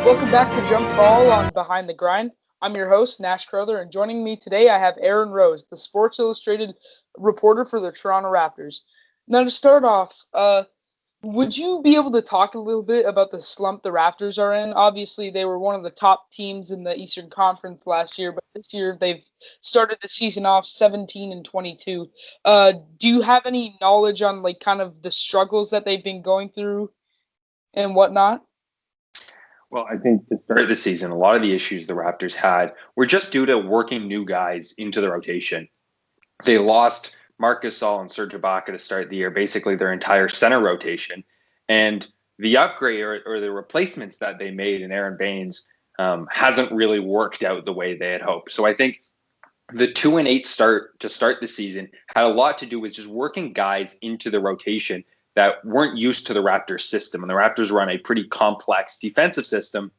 Welcome back to Jump Ball on Behind the Grind. I'm your host, Nash Crowther, and joining me today I have Aaron Rose, the Sports Illustrated reporter for the Toronto Raptors. Now, to start off, would you be able to talk a little bit about the slump the Raptors are in? Obviously, they were one of the top teams in the Eastern Conference last year, but this year they've started the season off 17-22. Do you have any knowledge on kind of the struggles that they've been going through and whatnot? Well, I think to start the season, a lot of the issues the Raptors had were just due to working new guys into the rotation. They lost Marcus Gasol and Serge Ibaka to start the year, basically their entire center rotation. And the upgrade or the replacements that they made in Aaron Baines hasn't really worked out the way they had hoped. So I think the 2-8 start to start the season had a lot to do with just working guys into the rotation that weren't used to the Raptors system. And the Raptors run a pretty complex defensive system.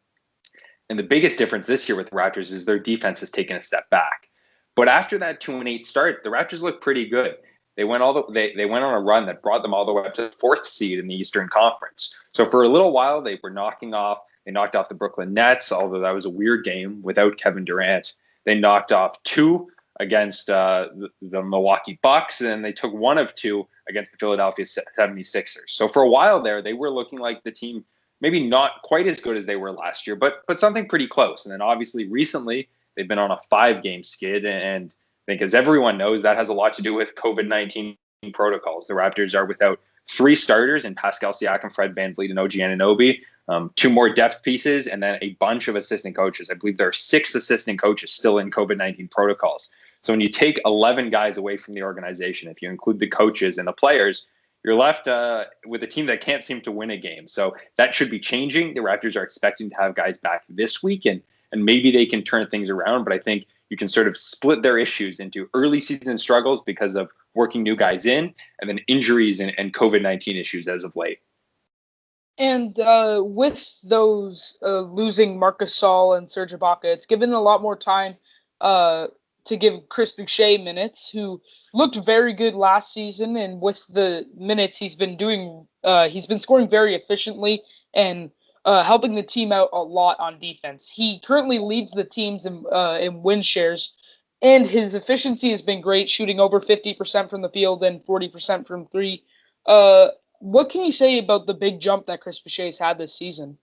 And the biggest difference this year with the Raptors is their defense has taken a step back. But after that 2-8 start, the Raptors looked pretty good. They went on a run that brought them all the way up to the fourth seed in the Eastern Conference. So for a little while, they knocked off the Brooklyn Nets, although that was a weird game without Kevin Durant. They knocked off two against the Milwaukee Bucks, and then they took one of two against the Philadelphia 76ers. So for a while there, they were looking like the team, maybe not quite as good as they were last year, but something pretty close. And then obviously recently they've been on a 5-game skid, and I think as everyone knows, that has a lot to do with COVID-19 protocols. The Raptors are without 3 starters in Pascal Siakam, Fred VanVleet, and OG Anunoby, 2 more depth pieces, and then a bunch of assistant coaches. I believe there are 6 assistant coaches still in COVID-19 protocols. So when you take 11 guys away from the organization, if you include the coaches and the players, you're left with a team that can't seem to win a game. So that should be changing. The Raptors are expecting to have guys back this week, and maybe they can turn things around. But I think you can sort of split their issues into early season struggles because of working new guys in, and then injuries and COVID-19 issues as of late. And with those losing Marcus Gasol and Serge Ibaka, it's given a lot more time to give Chris Boucher minutes, who looked very good last season, and with the minutes he's been doing, he's been scoring very efficiently and helping the team out a lot on defense. He currently leads the teams in win shares, and his efficiency has been great, shooting over 50% from the field and 40% from three. What can you say about the big jump that Chris Boucher's had this season?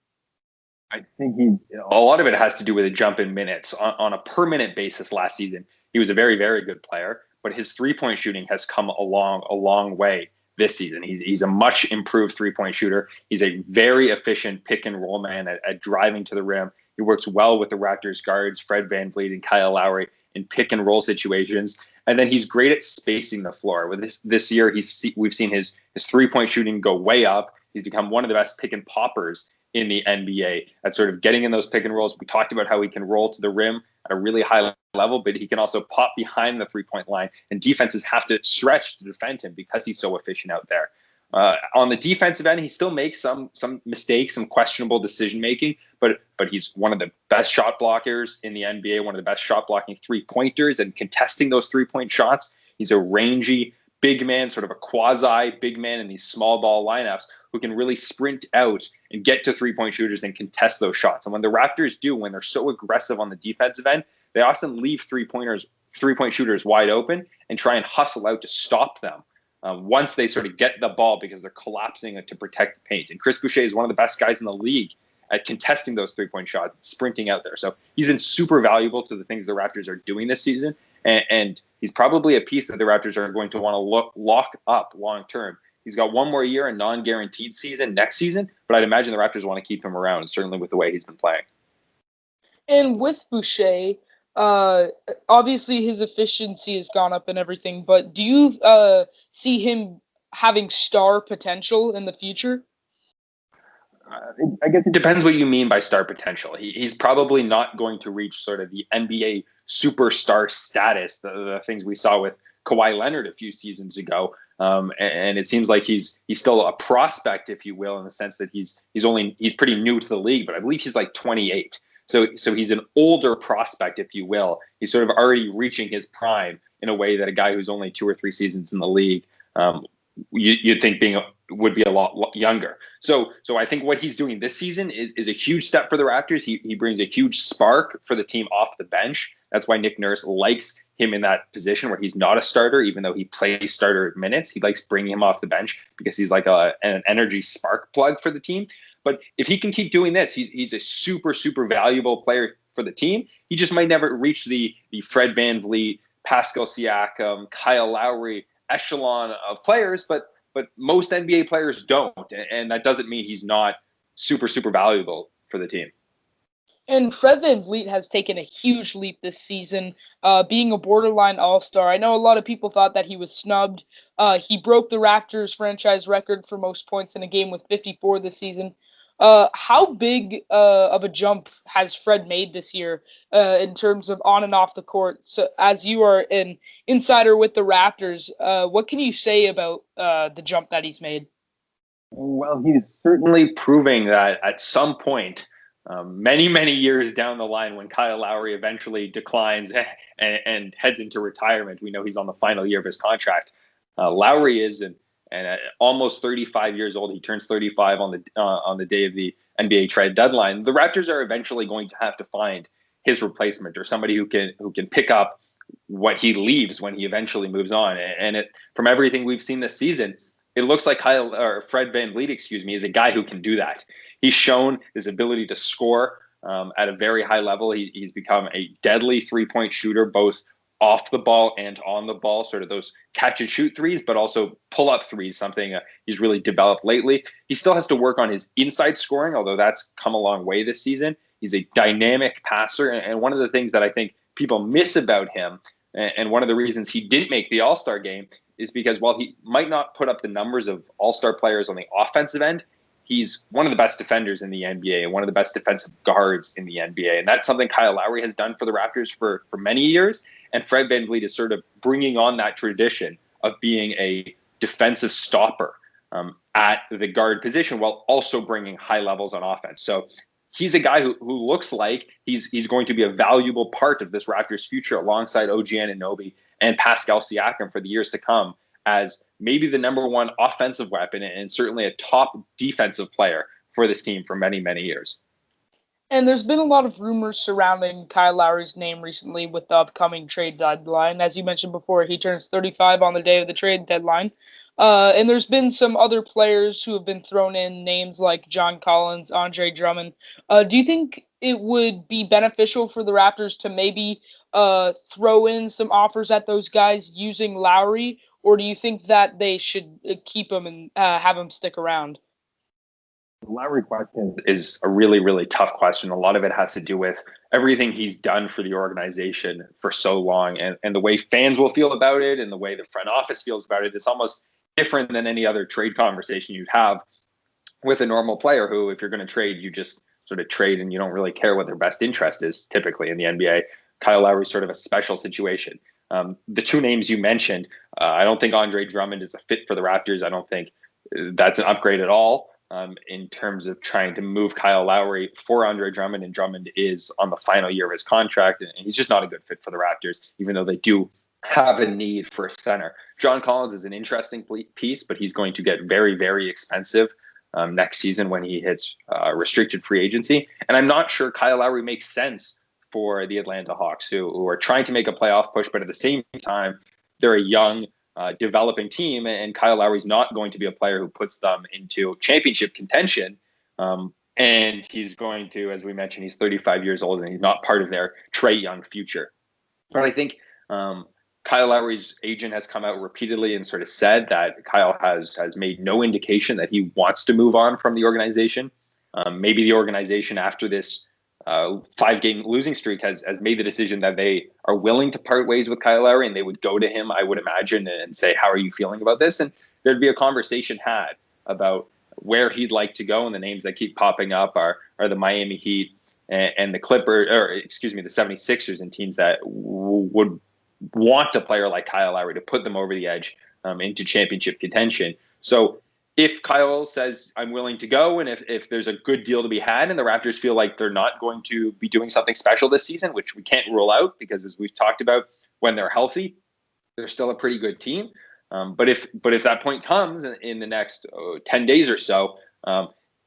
I think a lot of it has to do with a jump in minutes. On a per minute basis last season, he was a very, very good player, but his 3-point shooting has come a long way this season. He's a much improved 3-point shooter. He's a very efficient pick and roll man at driving to the rim. He works well with the Raptors guards, Fred VanVleet and Kyle Lowry, in pick and roll situations. And then he's great at spacing the floor. With this year, we've seen his 3-point shooting go way up. He's become one of the best pick and poppers in the NBA at sort of getting in those pick and rolls. We talked about how he can roll to the rim at a really high level, but he can also pop behind the 3-point line, and defenses have to stretch to defend him because he's so efficient out there. On the defensive end, he still makes some mistakes, some questionable decision making, but he's one of the best shot blockers in the NBA, one of the best shot blocking 3-pointers and contesting those 3-point shots. He's a rangy big man, sort of a quasi big man in these small ball lineups who can really sprint out and get to 3-point shooters and contest those shots. And when the Raptors do, when they're so aggressive on the defensive end, they often leave 3-point shooters wide open and try and hustle out to stop them once they sort of get the ball because they're collapsing to protect the paint. And Chris Boucher is one of the best guys in the league at contesting those 3-point shots, sprinting out there. So he's been super valuable to the things the Raptors are doing this season. And he's probably a piece that the Raptors are going to want to lock up long term. He's got one more year, a non-guaranteed season next season, but I'd imagine the Raptors want to keep him around, certainly with the way he's been playing. And with Boucher, obviously his efficiency has gone up and everything, but do you see him having star potential in the future? I guess it depends what you mean by star potential. He's probably not going to reach sort of the NBA superstar status, the things we saw with Kawhi Leonard a few seasons ago. And it seems like he's still a prospect, if you will, in the sense that he's pretty new to the league, but I believe he's like 28. So he's an older prospect, if you will. He's sort of already reaching his prime in a way that a guy who's only 2 or 3 seasons in the league, you'd think being would be a lot younger. So I think what he's doing this season is a huge step for the Raptors. He brings a huge spark for the team off the bench. That's why Nick Nurse likes him in that position where he's not a starter, even though he plays starter minutes. He likes bringing him off the bench because he's like an energy spark plug for the team. But if he can keep doing this, he's a super, super valuable player for the team. He just might never reach the Fred VanVleet, Pascal Siakam, Kyle Lowry echelon of players, but most NBA players don't, and that doesn't mean he's not super, super valuable for the team. And Fred VanVleet has taken a huge leap this season, being a borderline all-star. I know a lot of people thought that he was snubbed. He broke the Raptors franchise record for most points in a game with 54 this season. How big of a jump has Fred made this year in terms of on and off the court? So, as you are an insider with the Raptors, what can you say about the jump that he's made? Well, he's certainly proving that at some point, many, many years down the line, when Kyle Lowry eventually declines and heads into retirement, we know he's on the final year of his contract. Lowry is, and almost 35 years old. He turns 35 on the day of the NBA trade deadline. The Raptors are eventually going to have to find his replacement or somebody who can pick up what he leaves when he eventually moves on. And from everything we've seen this season, it looks like Fred VanVleet, is a guy who can do that. He's shown his ability to score at a very high level. He's become a deadly three-point shooter, both off the ball and on the ball, sort of those catch and shoot threes, but also pull up threes, something he's really developed lately. He still has to work on his inside scoring, although that's come a long way this season. He's a dynamic passer. And one of the things that I think people miss about him, and one of the reasons he didn't make the All-Star game, is because while he might not put up the numbers of All-Star players on the offensive end, he's one of the best defenders in the NBA and one of the best defensive guards in the NBA. And that's something Kyle Lowry has done for the Raptors for many years. And Fred VanVleet is sort of bringing on that tradition of being a defensive stopper at the guard position while also bringing high levels on offense. So he's a guy who looks like he's going to be a valuable part of this Raptors future alongside OG Anunoby and Pascal Siakam for the years to come as maybe the number one offensive weapon and certainly a top defensive player for this team for many, many years. And there's been a lot of rumors surrounding Kyle Lowry's name recently with the upcoming trade deadline. As you mentioned before, he turns 35 on the day of the trade deadline. And there's been some other players who have been thrown in, names like John Collins, Andre Drummond. Do you think it would be beneficial for the Raptors to maybe throw in some offers at those guys using Lowry, or do you think that they should keep him and have him stick around? The Lowry question is a really, really tough question. A lot of it has to do with everything he's done for the organization for so long and the way fans will feel about it and the way the front office feels about it. It's almost different than any other trade conversation you'd have with a normal player who, if you're going to trade, you just sort of trade and you don't really care what their best interest is typically in the NBA. Kyle Lowry is sort of a special situation. The two names you mentioned, I don't think Andre Drummond is a fit for the Raptors. I don't think that's an upgrade at all. In terms of trying to move Kyle Lowry for Andre Drummond, and Drummond is on the final year of his contract, and he's just not a good fit for the Raptors, even though they do have a need for a center. John Collins is an interesting piece, but he's going to get very, very expensive next season when he hits restricted free agency. And I'm not sure Kyle Lowry makes sense for the Atlanta Hawks, who are trying to make a playoff push, but at the same time, they're a young, developing team, and Kyle Lowry's not going to be a player who puts them into championship contention. And he's going to, as we mentioned, he's 35 years old, and he's not part of their Trae Young future. But I think Kyle Lowry's agent has come out repeatedly and sort of said that Kyle has made no indication that he wants to move on from the organization. Maybe the organization, after this 5-game losing streak, has made the decision that they are willing to part ways with Kyle Lowry, and they would go to him, I would imagine, and say, how are you feeling about this? And there'd be a conversation had about where he'd like to go. And the names that keep popping up are the Miami Heat and the Clippers, the 76ers, and teams that would want a player like Kyle Lowry to put them over the edge into championship contention. So if Kyle says, I'm willing to go, and if there's a good deal to be had and the Raptors feel like they're not going to be doing something special this season, which we can't rule out because, as we've talked about, when they're healthy, they're still a pretty good team. But if that point comes in the next 10 days or so,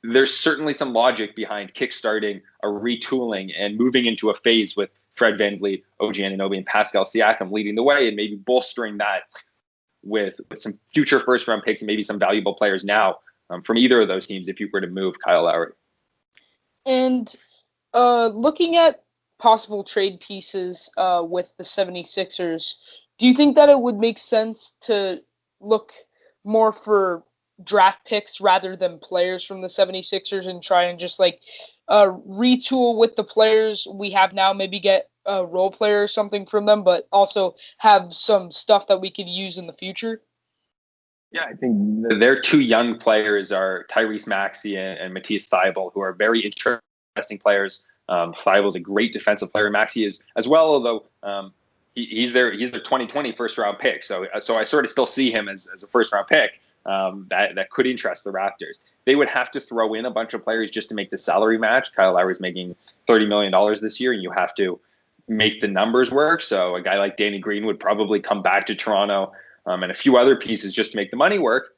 there's certainly some logic behind kickstarting a retooling and moving into a phase with Fred VanVleet, OG Anunoby, and Pascal Siakam leading the way, and maybe bolstering that with some future first round picks and maybe some valuable players now from either of those teams if you were to move Kyle Lowry. And looking at possible trade pieces with the 76ers, do you think that it would make sense to look more for draft picks rather than players from the 76ers and try and just like retool with the players we have now, maybe get a role player or something from them, but also have some stuff that we could use in the future? Yeah, I think their two young players are Tyrese Maxey and Matisse Thybulle, who are very interesting players. Thybulle's a great defensive player. Maxey is as well, although he's their 2020 first round pick. So I sort of still see him as a first round pick that could interest the Raptors. They would have to throw in a bunch of players just to make the salary match. Kyle Lowry's making $30 million this year, and you have to make the numbers work. So a guy like Danny Green would probably come back to Toronto, and a few other pieces just to make the money work.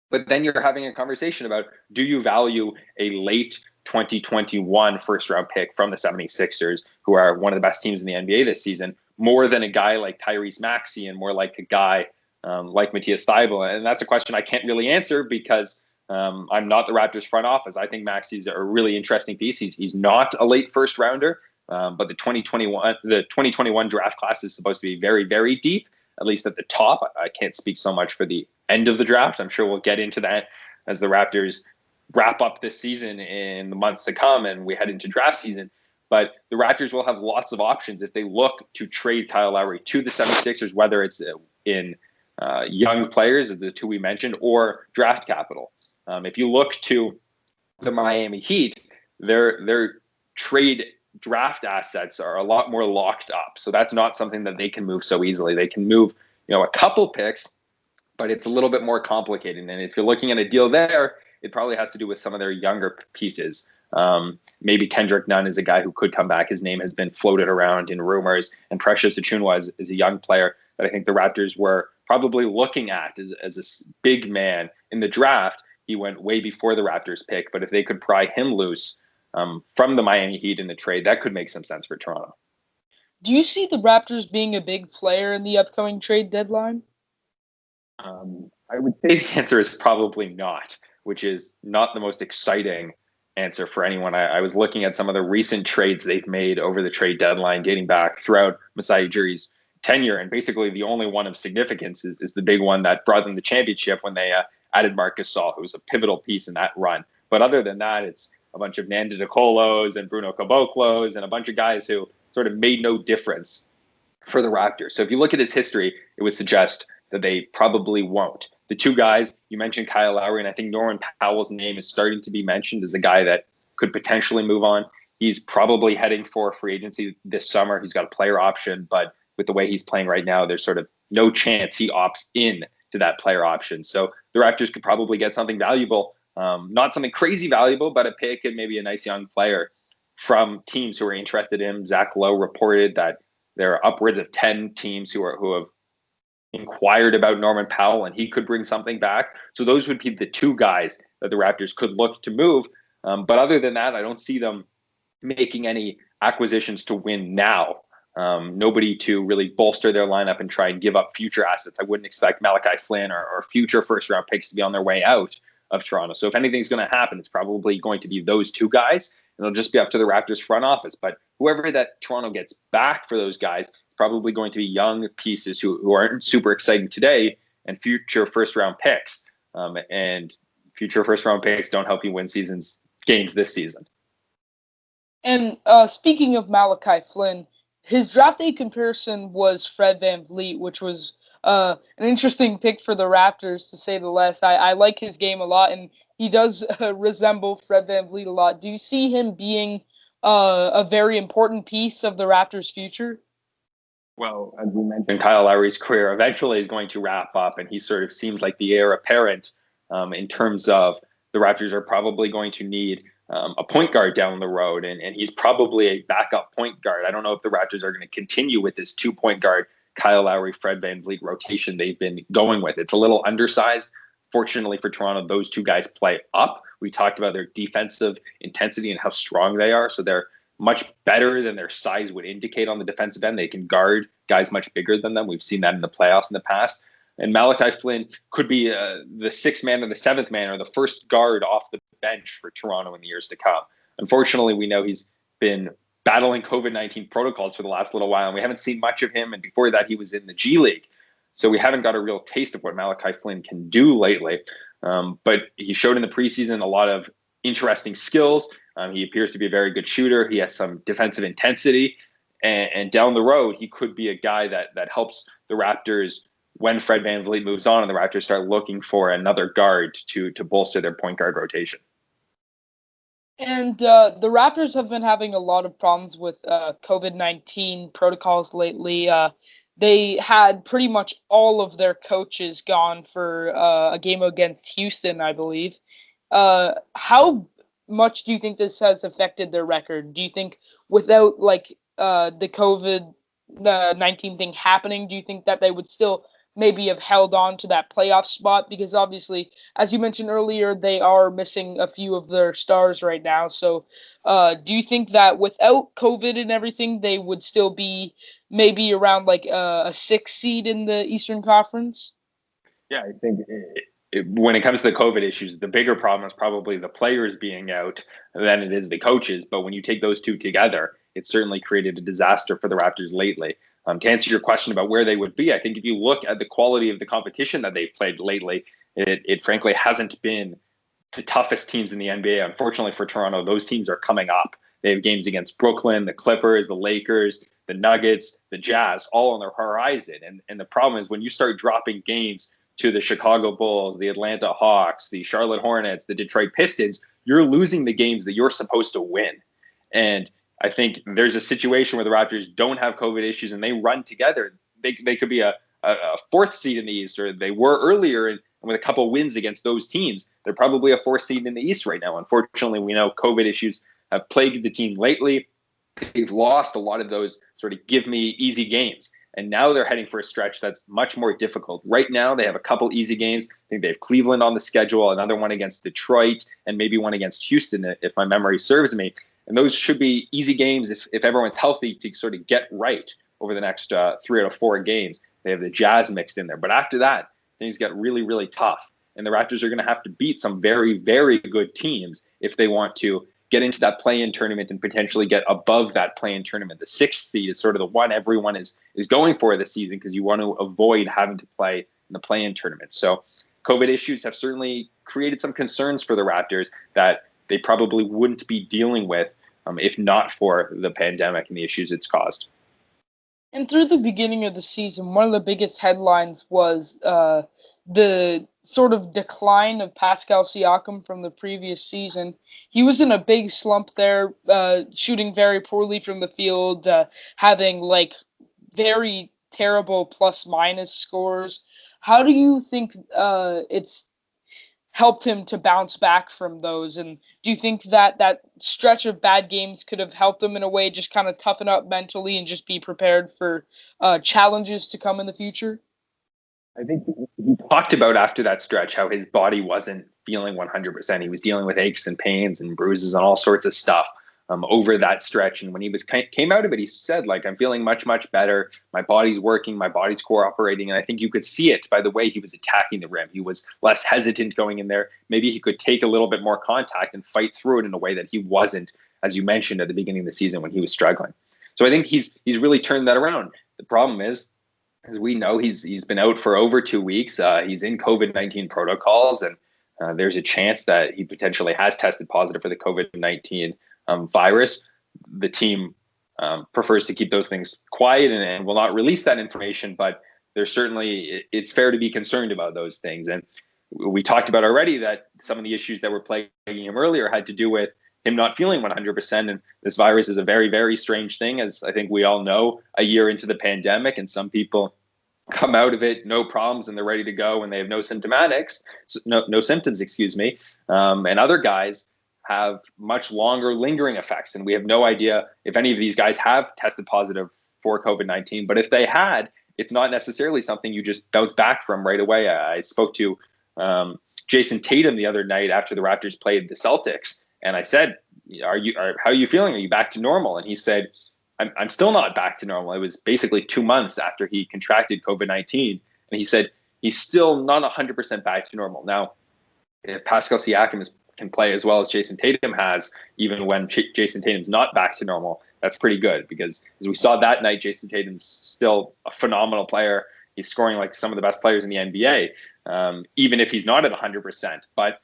But then you're having a conversation about, do you value a late 2021 first round pick from the 76ers, who are one of the best teams in the NBA this season, more than a guy like Tyrese Maxey and more like a guy like Matisse Thybulle? And that's a question I can't really answer because I'm not the Raptors front office. I think Maxey's a really interesting piece. He's not a late first rounder, but the 2021 draft class is supposed to be very, very deep, at least at the top. I can't speak so much for the end of the draft. I'm sure we'll get into that as the Raptors wrap up this season in the months to come and we head into draft season. But the Raptors will have lots of options if they look to trade Kyle Lowry to the 76ers, whether it's in young players, the two we mentioned, or draft capital. If you look to the Miami Heat, their trade draft assets are a lot more locked up. So that's not something that they can move so easily. They can move, a couple picks, but it's a little bit more complicated. And if you're looking at a deal there, it probably has to do with some of their younger pieces. Maybe Kendrick Nunn is a guy who could come back. His name has been floated around in rumors. And Precious Achunwa is a young player that I think the Raptors were probably looking at as a big man in the draft. He went way before the Raptors pick, but if they could pry him loose from the Miami Heat in the trade, that could make some sense for Toronto. Do you see the Raptors being a big player in the upcoming trade deadline? I would say the answer is probably not, which is not the most exciting answer for anyone. I was looking at some of the recent trades they've made over the trade deadline, dating back throughout Masai Ujiri's tenure, and basically the only one of significance is the big one that brought them the championship when they added Marc Gasol, who was a pivotal piece in that run. But other than that, it's a bunch of Nanda DeColos and Bruno Caboclos and a bunch of guys who sort of made no difference for the Raptors. So if you look at his history, it would suggest that they probably won't. The two guys, you mentioned Kyle Lowry, and I think Norman Powell's name is starting to be mentioned as a guy that could potentially move on. He's probably heading for free agency this summer. He's got a player option, but with the way he's playing right now, there's sort of no chance he opts in to that player option. So the Raptors could probably get something valuable, not something crazy valuable, but a pick and maybe a nice young player from teams who are interested in him. Zach Lowe reported that there are upwards of 10 teams who have inquired about Norman Powell, and he could bring something back. So those would be the two guys that the Raptors could look to move. But other than that, I don't see them making any acquisitions to win now. Nobody to really bolster their lineup and try and give up future assets. I wouldn't expect Malachi Flynn or future first round picks to be on their way out of Toronto. So if anything's going to happen, it's probably going to be those two guys. And it'll just be up to the Raptors front office. But whoever that Toronto gets back for those guys, probably going to be young pieces who aren't super exciting today and future first round picks. And future first round picks don't help you win games this season. And speaking of Malachi Flynn, his draft day comparison was Fred VanVleet, which was an interesting pick for the Raptors, to say the least. I like his game a lot, and he does resemble Fred VanVleet a lot. Do you see him being a very important piece of the Raptors' future? Well, as we mentioned, Kyle Lowry's career eventually is going to wrap up, and he sort of seems like the heir apparent in terms of the Raptors are probably going to need a point guard down the road, and he's probably a backup point guard. I don't know if the Raptors are going to continue with this 2-point guard Kyle Lowry, Fred VanVleet rotation they've been going with. It's a little undersized. Fortunately for Toronto, those two guys play up. We talked about their defensive intensity and how strong they are. So they're much better than their size would indicate on the defensive end. They can guard guys much bigger than them. We've seen that in the playoffs in the past. And Malachi Flynn could be the sixth man or the seventh man or the first guard off the bench for Toronto in the years to come. Unfortunately, we know he's been battling COVID-19 protocols for the last little while, and we haven't seen much of him. And before that, he was in the G League. So we haven't got a real taste of what Malachi Flynn can do lately. But he showed in the preseason a lot of interesting skills. He appears to be a very good shooter. He has some defensive intensity. And down the road, he could be a guy that helps the Raptors when Fred VanVleet moves on and the Raptors start looking for another guard to bolster their point guard rotation. And the Raptors have been having a lot of problems with COVID-19 protocols lately. They had pretty much all of their coaches gone for a game against Houston, I believe. How much do you think this has affected their record? Do you think without the COVID-19 thing happening, do you think that they would still maybe have held on to that playoff spot? Because obviously, as you mentioned earlier, they are missing a few of their stars right now. So do you think that without COVID and everything, they would still be maybe around a 6 seed in the Eastern Conference? Yeah, I think when it comes to the COVID issues, the bigger problem is probably the players being out than it is the coaches. But when you take those two together, it certainly created a disaster for the Raptors lately. To answer your question about where they would be, I think if you look at the quality of the competition that they've played lately, it frankly hasn't been the toughest teams in the NBA. Unfortunately for Toronto, those teams are coming up. They have games against Brooklyn, the Clippers, the Lakers, the Nuggets, the Jazz, all on their horizon. And the problem is when you start dropping games to the Chicago Bulls, the Atlanta Hawks, the Charlotte Hornets, the Detroit Pistons, you're losing the games that you're supposed to win. And I think there's a situation where the Raptors don't have COVID issues and they run together. They could be a fourth seed in the East, or they were earlier, and with a couple wins against those teams, they're probably a fourth seed in the East right now. Unfortunately, we know COVID issues have plagued the team lately. They've lost a lot of those sort of give me easy games. And now they're heading for a stretch that's much more difficult. Right now, they have a couple easy games. I think they have Cleveland on the schedule, another one against Detroit, and maybe one against Houston, if my memory serves me. And those should be easy games if everyone's healthy to sort of get right over the next 3 out of 4 games. They have the Jazz mixed in there. But after that, things get really, really tough. And the Raptors are going to have to beat some very, very good teams if they want to get into that play-in tournament and potentially get above that play-in tournament. The 6th seed is sort of the one everyone is going for this season because you want to avoid having to play in the play-in tournament. So COVID issues have certainly created some concerns for the Raptors that they probably wouldn't be dealing with if not for the pandemic and the issues it's caused. And through the beginning of the season, one of the biggest headlines was the sort of decline of Pascal Siakam from the previous season. He was in a big slump there, shooting very poorly from the field, having very terrible plus-minus scores. How do you think it's helped him to bounce back from those? And do you think that stretch of bad games could have helped him in a way, just kind of toughen up mentally and just be prepared for challenges to come in the future? I think he talked about after that stretch how his body wasn't feeling 100%. He was dealing with aches and pains and bruises and all sorts of stuff over that stretch. And when he came out of it, he said, I'm feeling much, much better. My body's working. My body's cooperating. And I think you could see it by the way he was attacking the rim. He was less hesitant going in there. Maybe he could take a little bit more contact and fight through it in a way that he wasn't, as you mentioned, at the beginning of the season when he was struggling. So I think he's really turned that around. The problem is, as we know, he's been out for over 2 weeks. He's in COVID-19 protocols, and there's a chance that he potentially has tested positive for the COVID-19 virus. The team prefers to keep those things quiet and will not release that information, but there's certainly, it's fair to be concerned about those things. And we talked about already that some of the issues that were plaguing him earlier had to do with him not feeling 100%. And this virus is a very, very strange thing, as I think we all know, a year into the pandemic. And some people come out of it, no problems, and they're ready to go, and they have no symptoms, and other guys have much longer lingering effects. And we have no idea if any of these guys have tested positive for COVID-19. But if they had, it's not necessarily something you just bounce back from right away. I spoke to Jason Tatum the other night after the Raptors played the Celtics, and I said, how are you feeling? Are you back to normal? And he said, I'm still not back to normal. It was basically 2 months after he contracted COVID-19. And he said he's still not 100% back to normal. Now, if Pascal Siakam can play as well as Jason Tatum has, even when Jason Tatum's not back to normal, that's pretty good, because as we saw that night, Jason Tatum's still a phenomenal player. He's scoring like some of the best players in the NBA, even if he's not at 100%. But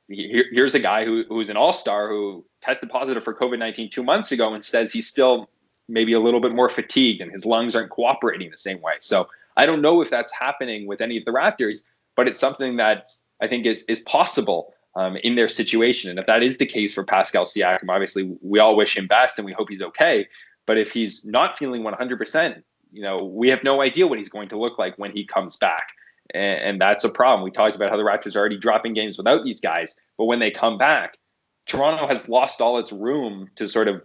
here's a guy who's an all-star who tested positive for COVID-19 2 months ago and says he's still maybe a little bit more fatigued and his lungs aren't cooperating the same way. So I don't know if that's happening with any of the Raptors, but it's something that I think is possible in their situation. And if that is the case for Pascal Siakam, obviously we all wish him best and we hope he's okay. But if he's not feeling 100%, we have no idea what he's going to look like when he comes back. And that's a problem. We talked about how the Raptors are already dropping games without these guys, but when they come back, Toronto has lost all its room to sort of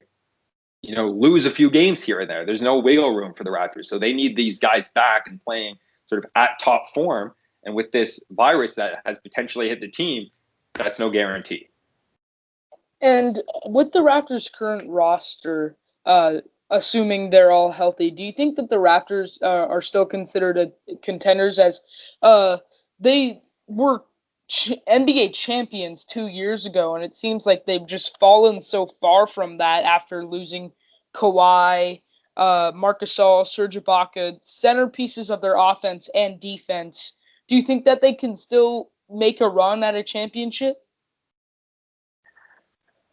lose a few games here and there. There's no wiggle room for the Raptors. So they need these guys back and playing sort of at top form. And with this virus that has potentially hit the team, that's no guarantee. And with the Raptors' current roster, assuming they're all healthy, do you think that the Raptors are still considered contenders, as they were NBA champions 2 years ago, and it seems like they've just fallen so far from that after losing Kawhi, Marc Gasol, Serge Ibaka, centerpieces of their offense and defense. Do you think that they can still make a run at a championship?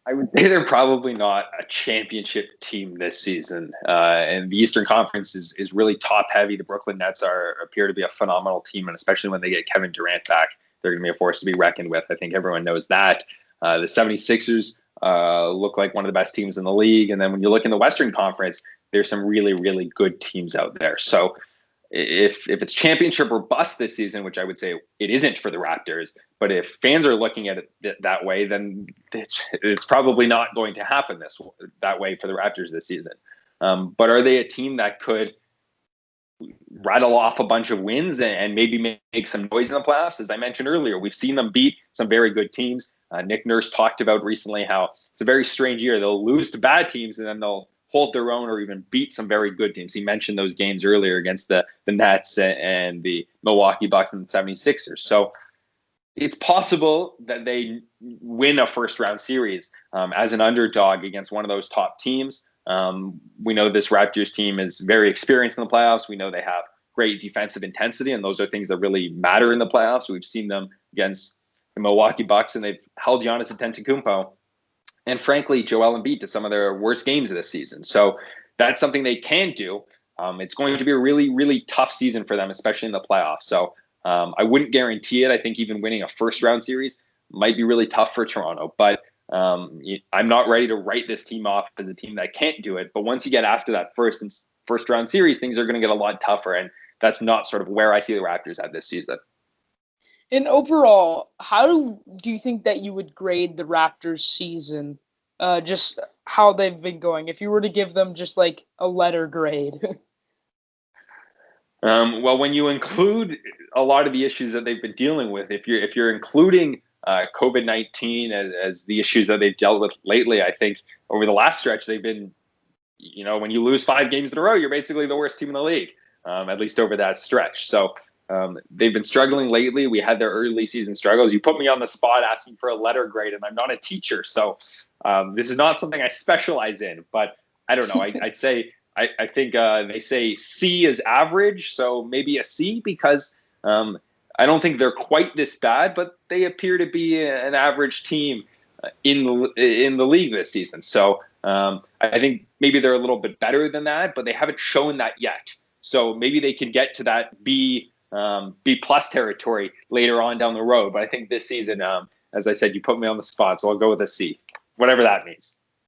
I would say they're probably not a championship team this season. And the Eastern Conference is really top heavy. The Brooklyn Nets appear to be a phenomenal team, and especially when they get Kevin Durant back, they're going to be a force to be reckoned with. I think everyone knows that. The 76ers look like one of the best teams in the league. And then when you look in the Western Conference, there's some really, really good teams out there. So if it's championship or bust this season, which I would say it isn't for the Raptors, but if fans are looking at it that way, then it's probably not going to happen that way for the Raptors this season. But are they a team that could rattle off a bunch of wins and maybe make some noise in the playoffs? As I mentioned earlier, we've seen them beat some very good teams. Nick Nurse talked about recently how it's a very strange year. They'll lose to bad teams and then they'll hold their own or even beat some very good teams. He mentioned those games earlier against the Nets and the Milwaukee Bucks and the 76ers. So it's possible that they win a first round series as an underdog against one of those top teams. We know this Raptors team is very experienced in the playoffs. We know they have great defensive intensity, and those are things that really matter in the playoffs. We've seen them against the Milwaukee Bucks, and they've held Giannis Antetokounmpo and, frankly, Joel Embiid to some of their worst games of this season. So that's something they can do. It's going to be a really, really tough season for them, especially in the playoffs. So I wouldn't guarantee it. I think even winning a first-round series might be really tough for Toronto. But I'm not ready to write this team off as a team that can't do it. But once you get after that first-round series, things are going to get a lot tougher. And that's not sort of where I see the Raptors at this season. And overall, how do you think that you would grade the Raptors season? Just how they've been going, if you were to give them just like a letter grade. Well, when you include a lot of the issues that they've been dealing with, if you're including COVID-19 as the issues that they've dealt with lately, I think over the last stretch they've been, when you lose 5 games in a row, you're basically the worst team in the league, at least over that stretch. So they've been struggling lately. We had their early season struggles. You put me on the spot asking for a letter grade, and I'm not a teacher, so this is not something I specialize in. But I don't know. I'd say I think they say C is average, so maybe a C, because I don't think they're quite this bad, but they appear to be an average team in the league this season. So I think maybe they're a little bit better than that, but they haven't shown that yet. So maybe they can get to that B plus territory later on down the road. But I think this season, as I said, you put me on the spot, so I'll go with a C, whatever that means.